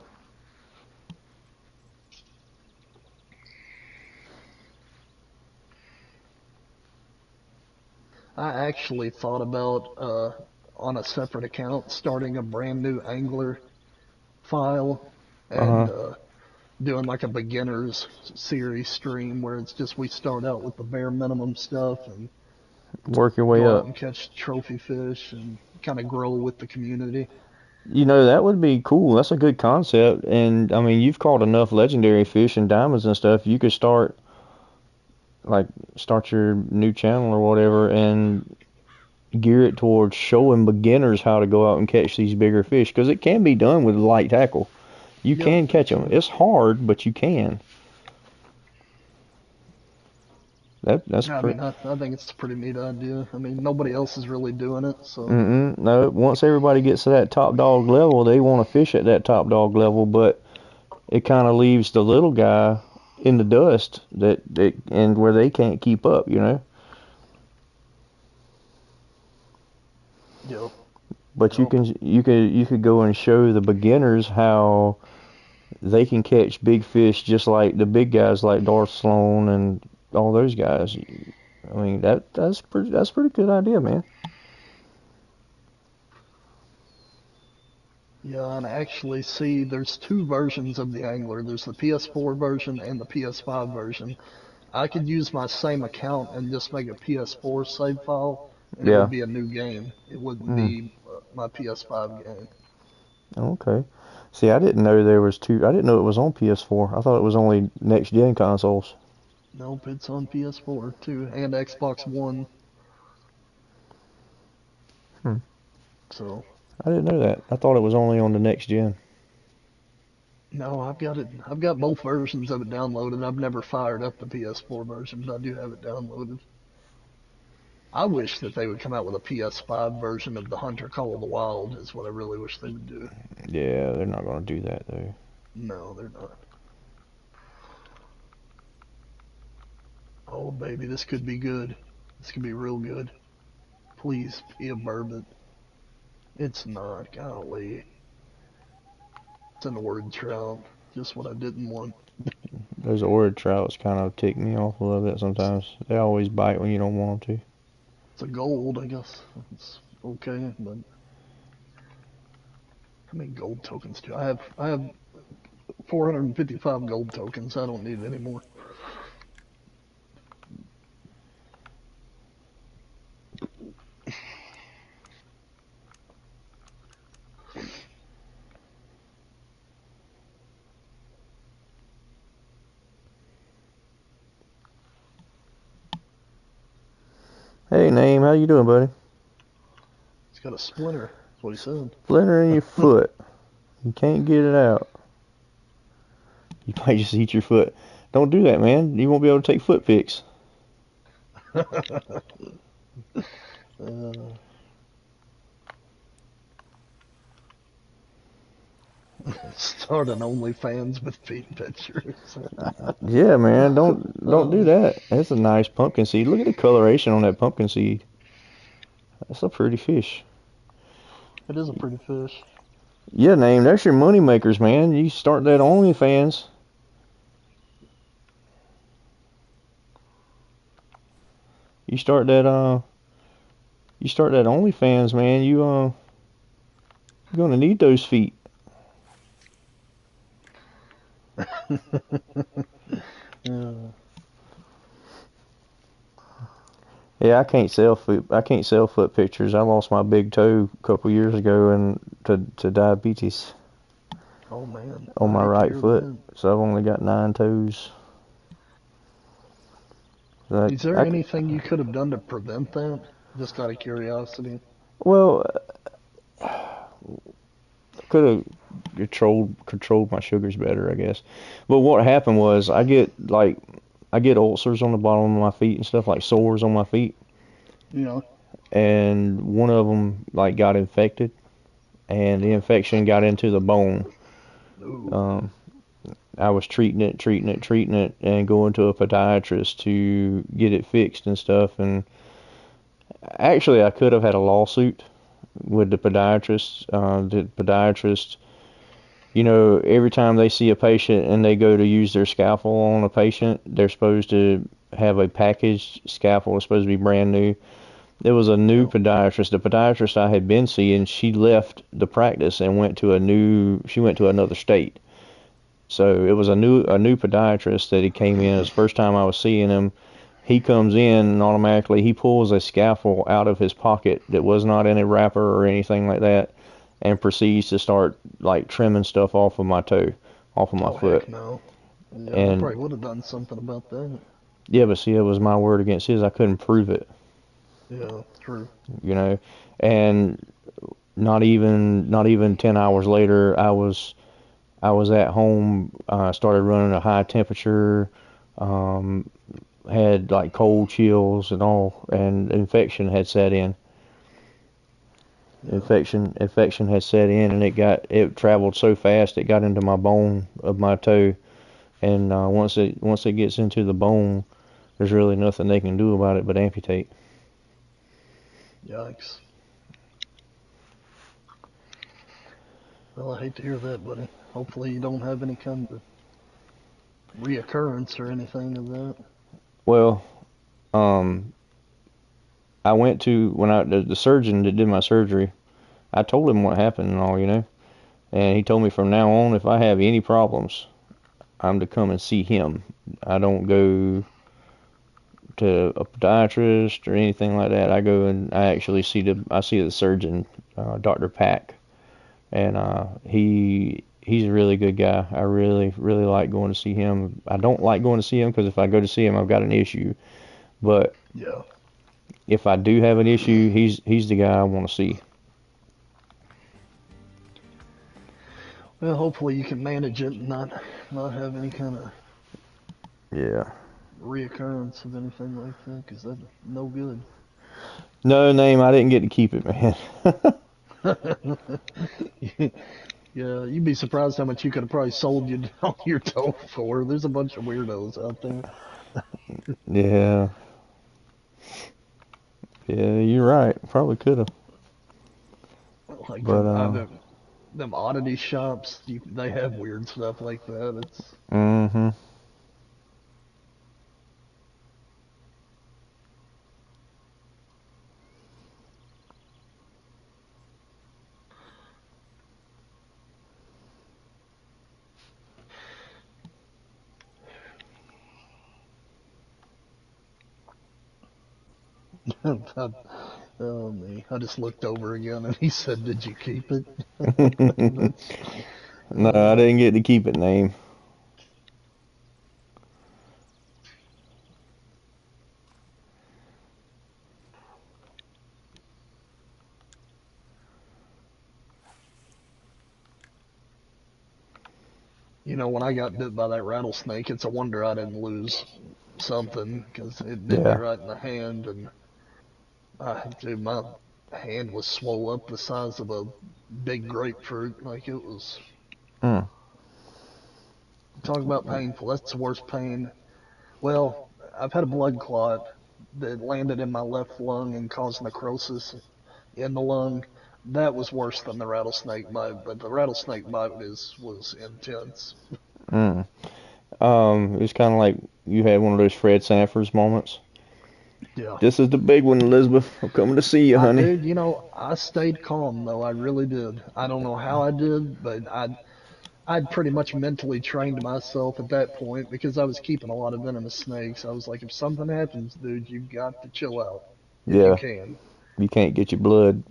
I actually thought about on a separate account starting a brand new Angler file Uh huh. and doing like a beginners series stream where it's just we start out with the bare minimum stuff and Work your way go out up. and catch trophy fish and kind of grow with the community. That would be cool. That's a good concept. And I mean, you've caught enough legendary fish and diamonds and stuff. You could like, start your new channel or whatever and gear it towards showing beginners how to go out and catch these bigger fish. Because it can be done with light tackle. You Yep, can catch them. sure. It's hard, but you can. That's I pretty. mean, I think it's a pretty neat idea. I mean, nobody else is really doing it, so No, once everybody gets to that top dog level, they want to fish at that top dog level, but it kind of leaves the little guy in the dust and where they can't keep up. yep, But yep. you could go and show the beginners how they can catch big fish just like the big guys like Darth Sloan and all those guys. I mean that's pretty good idea, man. Yeah, and actually, see, there's two versions of the Angler. There's the PS4 version and the PS5 version. I could use my same account and just make a PS4 save file, and it Yeah. would be a new game. It wouldn't Mm. be my PS5 game. Okay. See, I didn't know there was two. I didn't know it was on PS4. I thought it was only next gen consoles. Nope, it's on PS4 too, and Xbox One. Hmm. So, I didn't know that. I thought it was only on the next gen. no, I've got it. I've got both versions of it downloaded. I've never fired up the PS4 version, but I do have it downloaded. I wish that they would come out with a PS5 version of the Hunter Call of the Wild, is what I really wish they would do. Yeah, they're not gonna do that though. No, they're not. Oh, baby, this could be good. This could be real good. Please be a bourbon. It's not. Golly. It's an word trout. Just what I didn't want. Those ordered trouts kind of tick me off a little bit sometimes. They always bite when you don't want them to. It's a gold, I guess. It's okay, but how many gold tokens do I have 455 gold tokens. I don't need any more. Hey, Name, how you doing, buddy? He's got a splinter. That's what he said. Splinter in your foot. You can't get it out. You might just eat your foot. Don't do that, man. You won't be able to take foot pics. Start an OnlyFans with feet pictures. Yeah, man. Don't do that. That's a nice pumpkin seed. Look at the coloration on that pumpkin seed. That's a pretty fish. It is a pretty fish. Yeah, Name. That's your money makers, man. You start that OnlyFans. You start that OnlyFans, man. You're gonna need those feet. Yeah, I can't sell foot. I can't sell foot pictures. I lost my big toe a couple years ago and to diabetes. Oh man. On my right foot, so I've only got 9 toes. Is there anything you could have done to prevent that? Just out of curiosity. Well, could have controlled my sugars better, I guess. But what happened was I get ulcers on the bottom of my feet and stuff, like sores on my feet. Yeah. And one of them got infected, and the infection got into the bone. I was treating it, and going to a podiatrist to get it fixed and stuff. And actually, I could have had a lawsuit with the podiatrist. The podiatrist, every time they see a patient and they go to use their scalpel on a patient, they're supposed to have a packaged scalpel. It's supposed to be brand new. There was a new podiatrist. The podiatrist I had been seeing, she left the practice and went to another state. So it was a new podiatrist that he came in. It was the first time I was seeing him. He comes in and automatically he pulls a scalpel out of his pocket that was not in a wrapper or anything like that, and proceeds to start trimming stuff off of my toe, off of my foot. Heck no. Yeah, And I probably would have done something about that. yeah, but see, it was my word against his. I couldn't prove it. Yeah, true. And not even 10 hours later, I was at home, started running a high temperature, had cold chills and all, and infection had set in. Yeah. Infection had set in, and it traveled so fast it got into my bone of my toe, and once it gets into the bone, there's really nothing they can do about it but amputate. Yikes. Well, I hate to hear that, buddy. Hopefully you don't have any kind of reoccurrence or anything of that. Well, I went to, the surgeon that did my surgery, I told him what happened and all, and he told me from now on, if I have any problems, I'm to come and see him. I don't go to a podiatrist or anything like that. I go and I actually see the surgeon, Dr. Pack, and he's a really good guy. I really, really like going to see him. I don't like going to see him because if I go to see him, I've got an issue. But yeah, if I do have an issue, he's the guy I want to see. Well, hopefully you can manage it and not have any kind of reoccurrence of anything like that, because that's no good. No, Name, I didn't get to keep it, man. Yeah, you'd be surprised how much you could have probably sold your toe for. There's a bunch of weirdos out there. Yeah. Yeah, you're right. Probably could have. Like But them oddity shops, they have weird stuff like that. It's mhm. oh me. I just looked over again and he said, "Did you keep it?" That's No, I uh, didn't get to keep it name. when I got bit by that rattlesnake, it's a wonder I didn't lose something because it bit me Yeah. right in the hand, and dude, my hand was swole up the size of a big grapefruit. Like it was. Mm. Talk about painful. That's the worst pain. Well, I've had a blood clot that landed in my left lung and caused necrosis in the lung. That was worse than the rattlesnake bite, but the rattlesnake bite was intense. Mm. It's kind of like you had one of those Fred Sanford's moments. Yeah. This is the big one, Elizabeth. I'm coming to see you, honey. Dude, I stayed calm though. I really did. I don't know how I did, but I'd pretty much mentally trained myself at that point because I was keeping a lot of venomous snakes. I was like, if something happens, dude, you've got to chill out if you Yeah. can. You can't get your blood,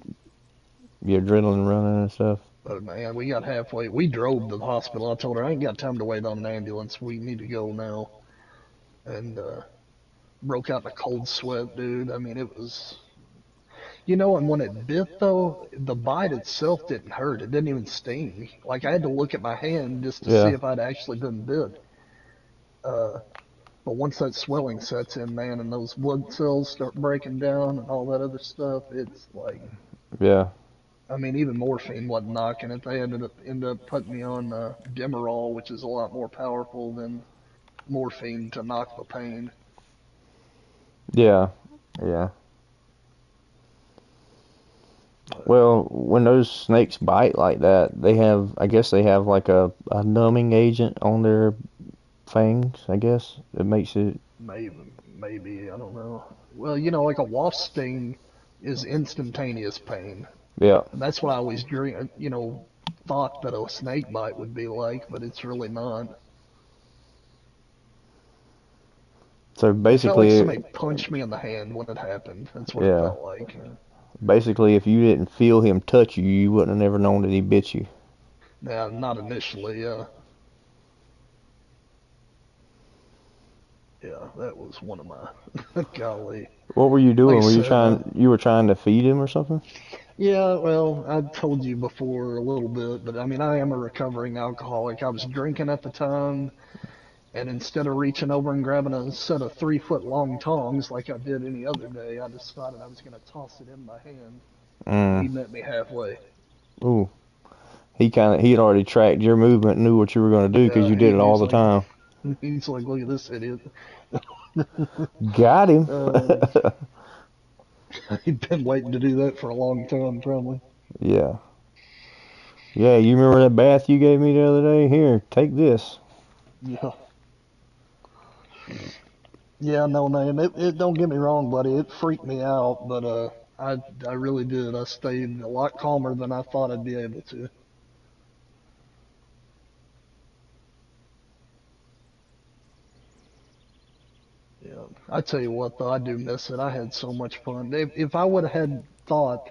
your adrenaline running and stuff. But man, we got halfway. We drove to the hospital. I told her I ain't got time to wait on an ambulance. We need to go now. And broke out in a cold sweat, dude. I mean, it was, and when it bit though, the bite itself didn't hurt. It didn't even sting. Like I had to look at my hand just to see Yeah. if I'd actually been bit. Uh, but once that swelling sets in, man, and those blood cells start breaking down and all that other stuff, it's like, Yeah. I mean, even morphine wasn't knocking it. They ended up putting me on Demerol, which is a lot more powerful than morphine to knock the pain. Yeah. Yeah. But Well, when those snakes bite like that, I guess they have like a numbing agent on their fangs, I guess. It makes it, maybe I don't know. Well, like a wasp sting is instantaneous pain, yeah. and that's what I always dream, thought that a snake bite would be like, but it's really not. So It felt like basically, somebody punched me in the hand when it happened. That's what it yeah. felt like. Basically, if you didn't feel him touch you, you wouldn't have never known that he bit you. Now, not initially. Yeah, that was one of my golly. What were you Like I doing? said, You were trying to feed him or something? yeah, well, I told you before a little bit, but I mean, I am a recovering alcoholic. I was drinking at the time, and instead of reaching over and grabbing a set of 3 foot long tongs like I did any other day, I decided I was going to toss it in my hand, and Mm. he met me halfway. Ooh. He had already tracked your movement, knew what you were going to do because Yeah, you did it all he's the like, time. he's like, look at this idiot. Got him. uh, he'd been waiting to do that for a long time, probably. Yeah. Yeah, you remember that bath you gave me the other day? Here, take this. Yeah. Yeah, no, man. It don't get me wrong, buddy. It freaked me out, but I really did. I stayed a lot calmer than I thought I'd be able to. Yeah. I tell you what, though, I do miss it. I had so much fun. If I would have had thought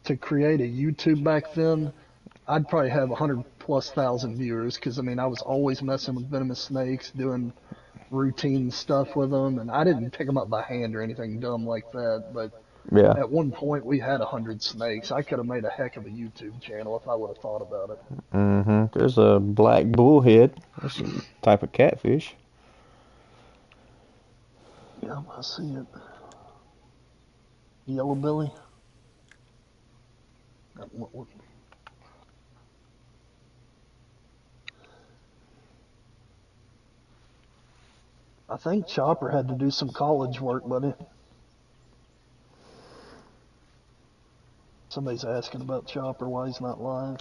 to create a YouTube back then, I'd probably have 100+ thousand viewers. Because I mean, I was always messing with venomous snakes, doing routine stuff with them, and I didn't pick them up by hand or anything dumb like that. But Yeah. at one point, we had 100 snakes. I could have made a heck of a YouTube channel if I would have thought about it. There's a black bullhead. That's a type of catfish. Yeah, I see it. Yellow belly. I think Chopper had to do some college work, buddy. Somebody's asking about Chopper, why he's not live.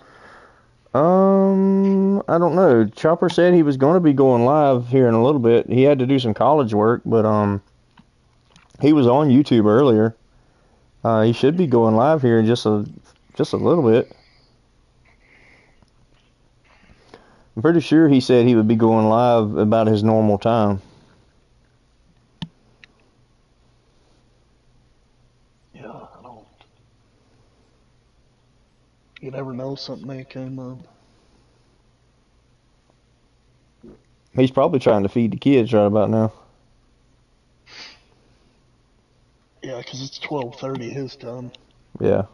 I don't know. Chopper said he was going to be going live here in a little bit. He had to do some college work, but he was on YouTube earlier. He should be going live here in just a little bit. I'm pretty sure he said he would be going live about his normal time. Yeah, I don't. You never know, something may come up. He's probably trying to feed the kids right about now. Yeah, 'cause it's 12:30 his time. Yeah.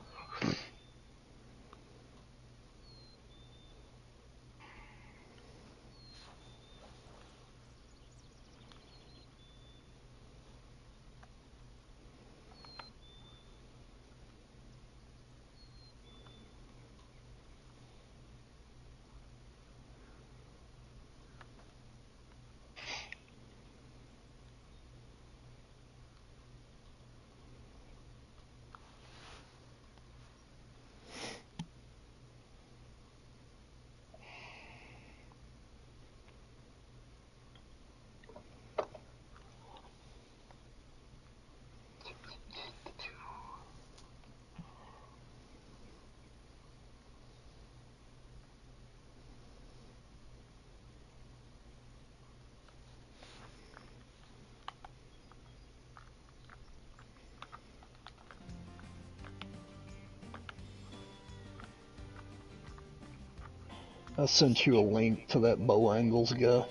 I sent you a link to that Bow Angles guy.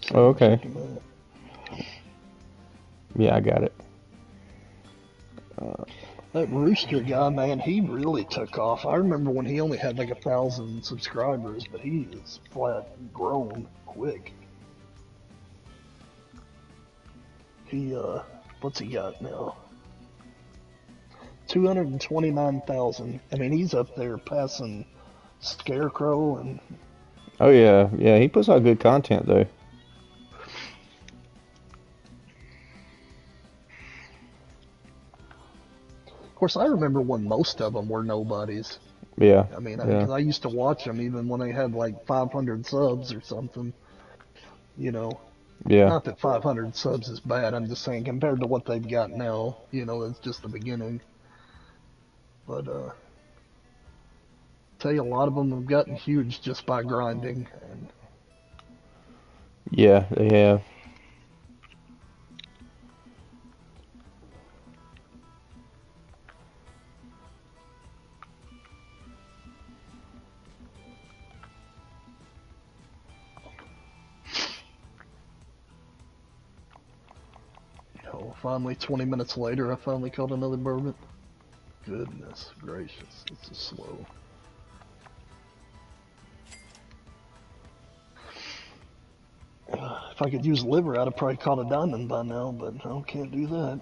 So Oh, okay. check him out. Yeah, I got it. That Rooster guy, man, he really took off. I remember when he only had like 1,000 subscribers, but he is flat grown quick. He, what's he got now? 229,000. I mean, he's up there passing Scarecrow and. Oh yeah, yeah. He puts out good content though. Of course, I remember when most of them were nobodies. Yeah. I mean, Yeah. I used to watch them even when they had like 500 subs or something. You know, Yeah. not that 500 subs is bad. I'm just saying compared to what they've got now, it's just the beginning. But tell you, a lot of them have gotten huge just by grinding. And Yeah, they have. finally, 20 minutes later, I finally caught another bourbon. Goodness gracious, this is slow. If I could use liver, I'd have probably caught a diamond by now, but I can't do that.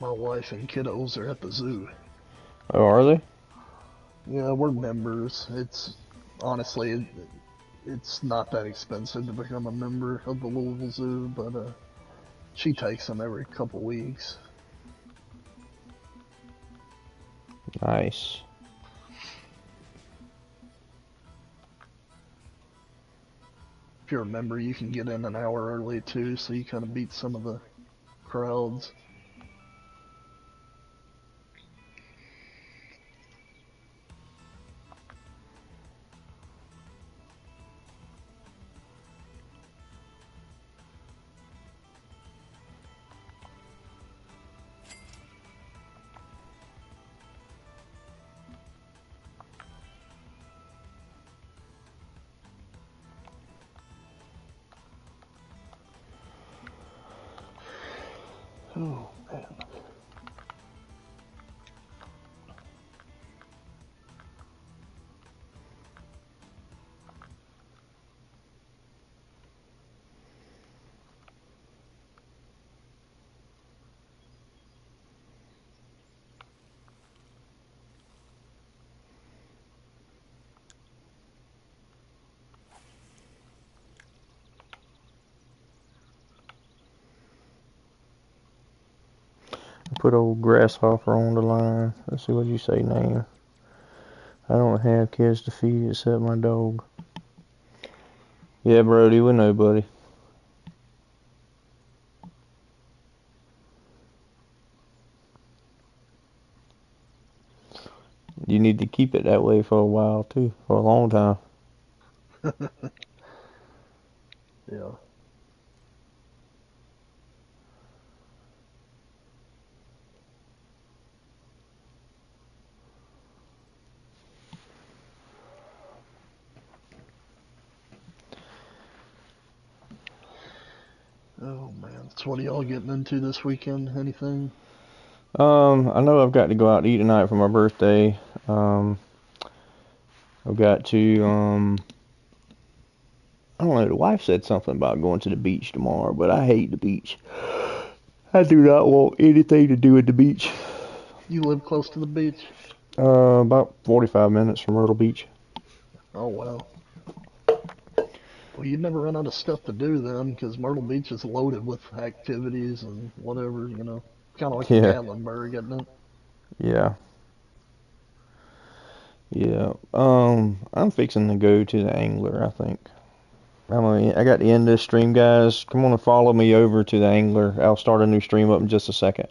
My wife and kiddos are at the zoo. Oh, are they? Yeah, we're members. Honestly, it's not that expensive to become a member of the Louisville Zoo, but she takes them every couple weeks. Nice. If you're a member, you can get in an hour early too, so you kind of beat some of the crowds. Oh, man. Put old Grasshopper on the line. Let's see what you say, name. I don't have kids to feed except my dog. Yeah, Brody, we know, buddy. You need to keep it that way for a while, too. For a long time. Yeah. Oh, man. So what are y'all getting into this weekend? Anything? I know I've got to go out to eat tonight for my birthday. I've got to, I don't know, the wife said something about going to the beach tomorrow, but I hate the beach. I do not want anything to do with the beach. You live close to the beach? About 45 minutes from Myrtle Beach. Oh, wow. Well, you'd never run out of stuff to do then, because Myrtle Beach is loaded with activities and whatever, you know. Kind of like a Yeah, Gatlinburg, isn't it? yeah, yeah. I'm fixing to go to the Angler, I think. I got to end this stream, guys. Come on and follow me over to the Angler. I'll start a new stream up in just a second.